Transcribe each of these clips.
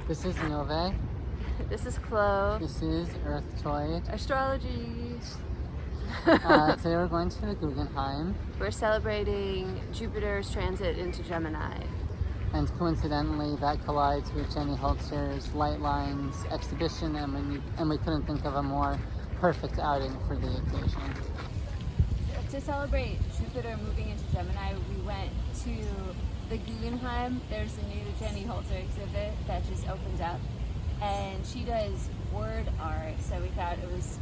This is Nove. This is Chloe. This is Earthtoid. Astrology. Today we're going to the Guggenheim. We're celebrating Jupiter's transit into Gemini. And coincidentally, that collides with Jenny Holzer's Lightlines exhibition, and we couldn't think of a more perfect outing for the occasion. To celebrate Jupiter moving into Gemini, we went to the Guggenheim. There's a new Jenny Holzer exhibit that just opened up, and she does word art. So we thought it was,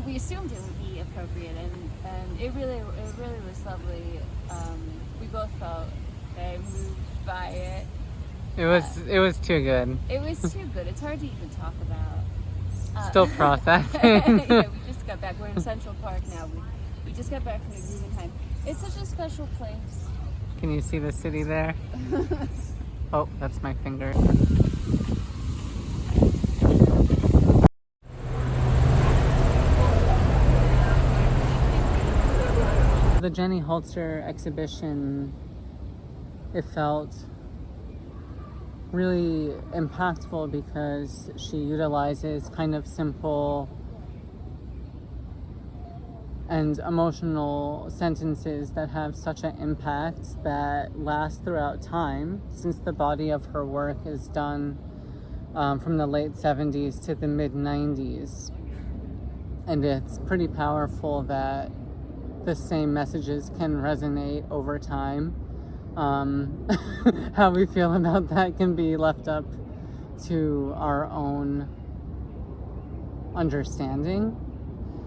we assumed it would be appropriate, and it really was lovely. We both felt very moved by it. It was too good. It was too good. It's hard to even talk about. Still processing. Yeah, we just got back. We're in Central Park now. We just got back from the Guggenheim. It's such a special place. Can you see the city there? Oh, that's my finger. The Jenny Holzer exhibition, it felt really impactful because she utilizes kind of simple and emotional sentences that have such an impact that last throughout time, since the body of her work is done from the late 70s to the mid 90s. And it's pretty powerful that the same messages can resonate over time. How we feel about that can be left up to our own understanding.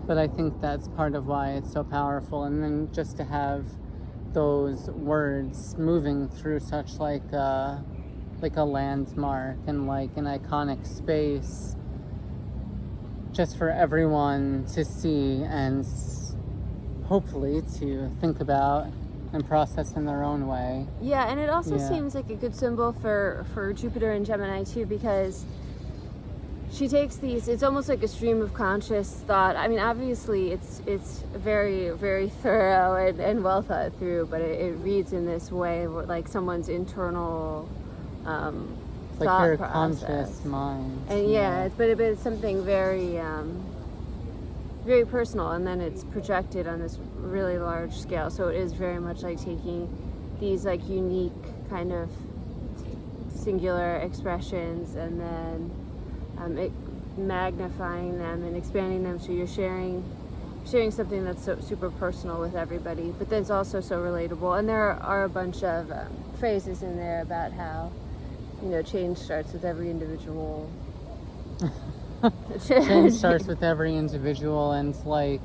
But I think that's part of why it's so powerful. And then just to have those words moving through such like a landmark and like an iconic space, just for everyone to see and hopefully to think about and process in their own way. Yeah, and it also seems like a good symbol for Jupiter and Gemini too, because she takes these, it's almost like a stream of conscious thought. I mean, obviously it's very, very thorough and well thought through, but it reads in this way, like someone's internal it's thought like your process. conscious mind. And but it's something very, very personal, and then it's projected on this really large scale. So it is very much like taking these like unique kind of singular expressions and then magnifying them and expanding them, so you're sharing something that's so super personal with everybody, but that's also so relatable. And there are a bunch of phrases in there about how, change starts with every individual. Change starts with every individual, and like,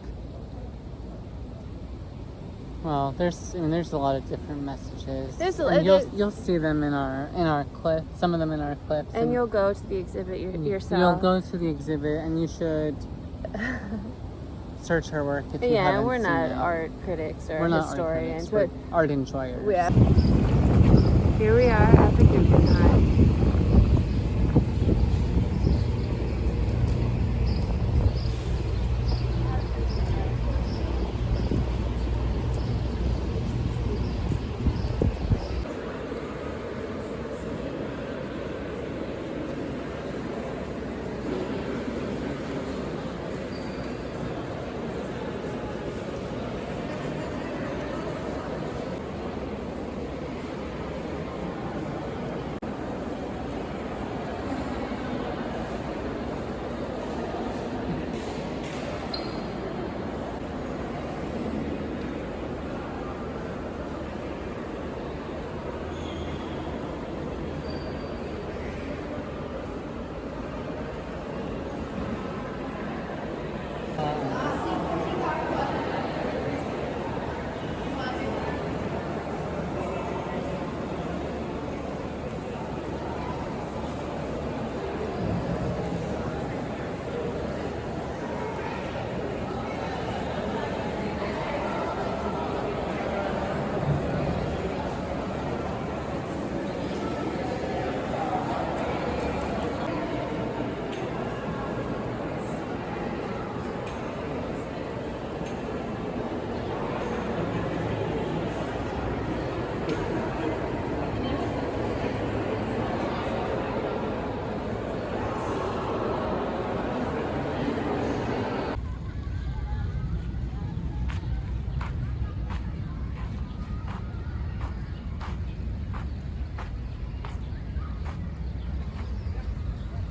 well, there's a lot of different messages. You'll see them in our clips, some of them in our clips. And you'll go to the exhibit yourself. You'll go to the exhibit, and you should search her work if you haven't Yeah, we're seen not it. art critics or We're not historians, art critics, we're art enjoyers. Here we are at the Guggenheim.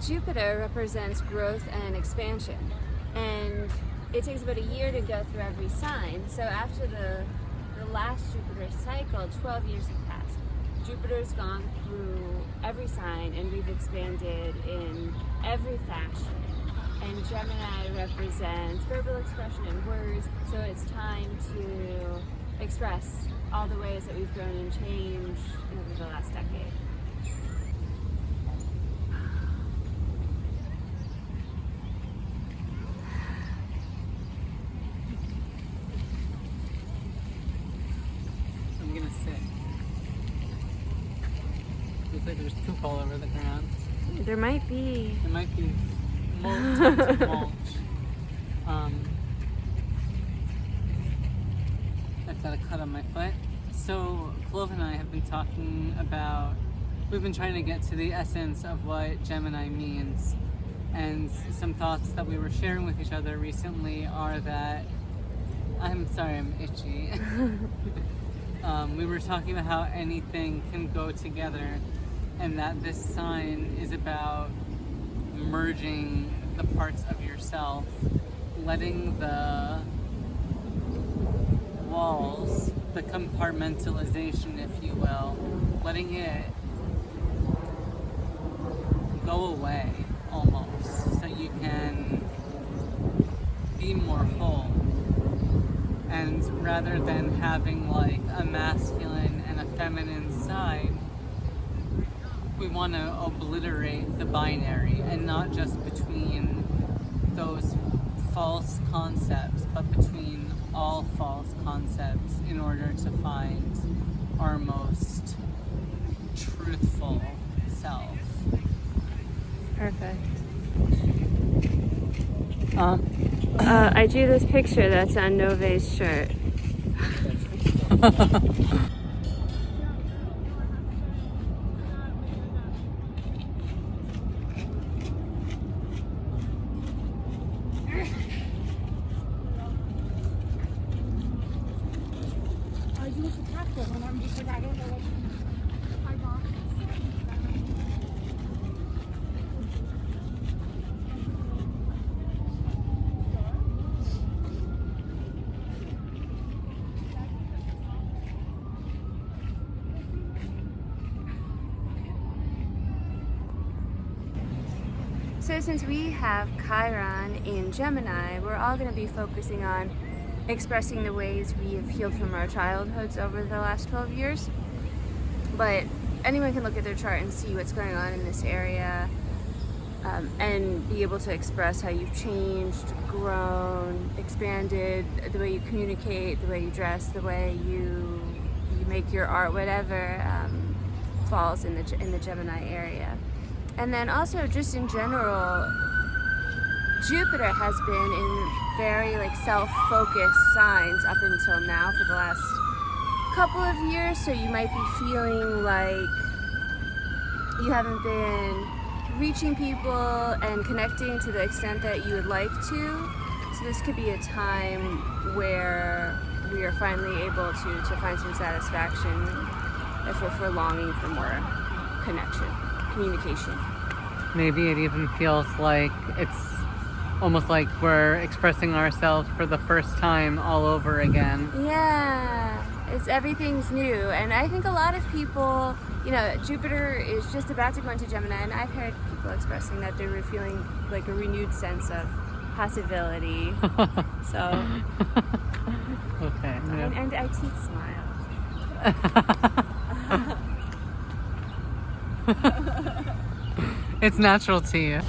Jupiter represents growth and expansion, and it takes about a year to go through every sign. So after the last Jupiter cycle, 12 years have passed. Jupiter's gone through every sign, and we've expanded in every fashion. And Gemini represents verbal expression and words, so it's time to express all the ways that we've grown and changed over the last decade. I'm gonna sit. Looks like there's poop all over the ground. There might be. It might be tons of mulch. I've got a cut on my foot. So Clove and I have been talking about, we've been trying to get to the essence of what Gemini means. And some thoughts that we were sharing with each other recently are that, I'm sorry, I'm itchy. We were talking about how anything can go together, and that this sign is about merging the parts of yourself, letting the walls, the compartmentalization, if you will, letting it go away almost, so you can be more whole. And rather than having like a masculine and a feminine side, we want to obliterate the binary, and not just between those false concepts, but between all false concepts, in order to find our most truthful self. Perfect. I drew this picture that's on Nove's shirt. And I'm just like, I don't know what I got. So since we have Chiron in Gemini, we're all going to be focusing on expressing the ways we have healed from our childhoods over the last 12 years. But anyone can look at their chart and see what's going on in this area, and be able to express how you've changed, grown, expanded, the way you communicate, the way you dress, the way you make your art, whatever falls in the Gemini area. And then also just in general, Jupiter has been in very self-focused signs up until now for the last couple of years, so you might be feeling like you haven't been reaching people and connecting to the extent that you would like to. So this could be a time where we are finally able to find some satisfaction if we're longing for more connection, communication. Maybe it even feels like it's almost like we're expressing ourselves for the first time all over again. Yeah, everything's new. And I think a lot of people, Jupiter is just about to go into Gemini, and I've heard people expressing that they're feeling like a renewed sense of possibility. So, okay. Yeah. And I teeth smile. It's natural to you.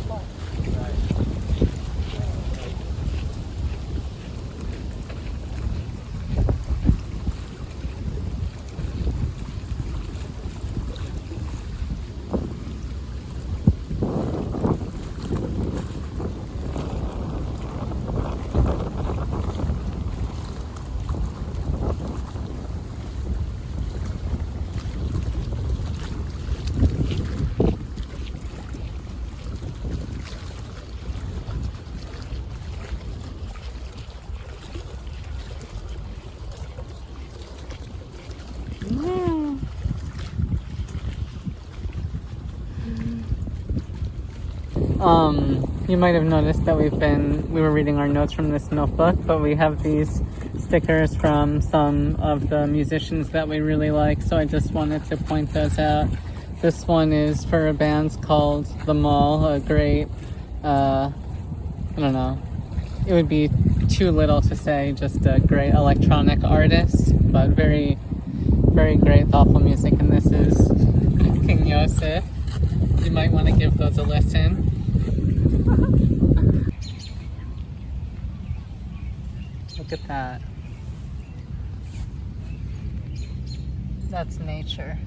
You might have noticed that we were reading our notes from this notebook, but we have these stickers from some of the musicians that we really like, so I just wanted to point those out. This one is for a band called The Mall, a great, I don't know, it would be too little to say, just a great electronic artist, but very, very great, thoughtful music. And this is King Yosef. You might want to give those a listen. Look at that. That's nature.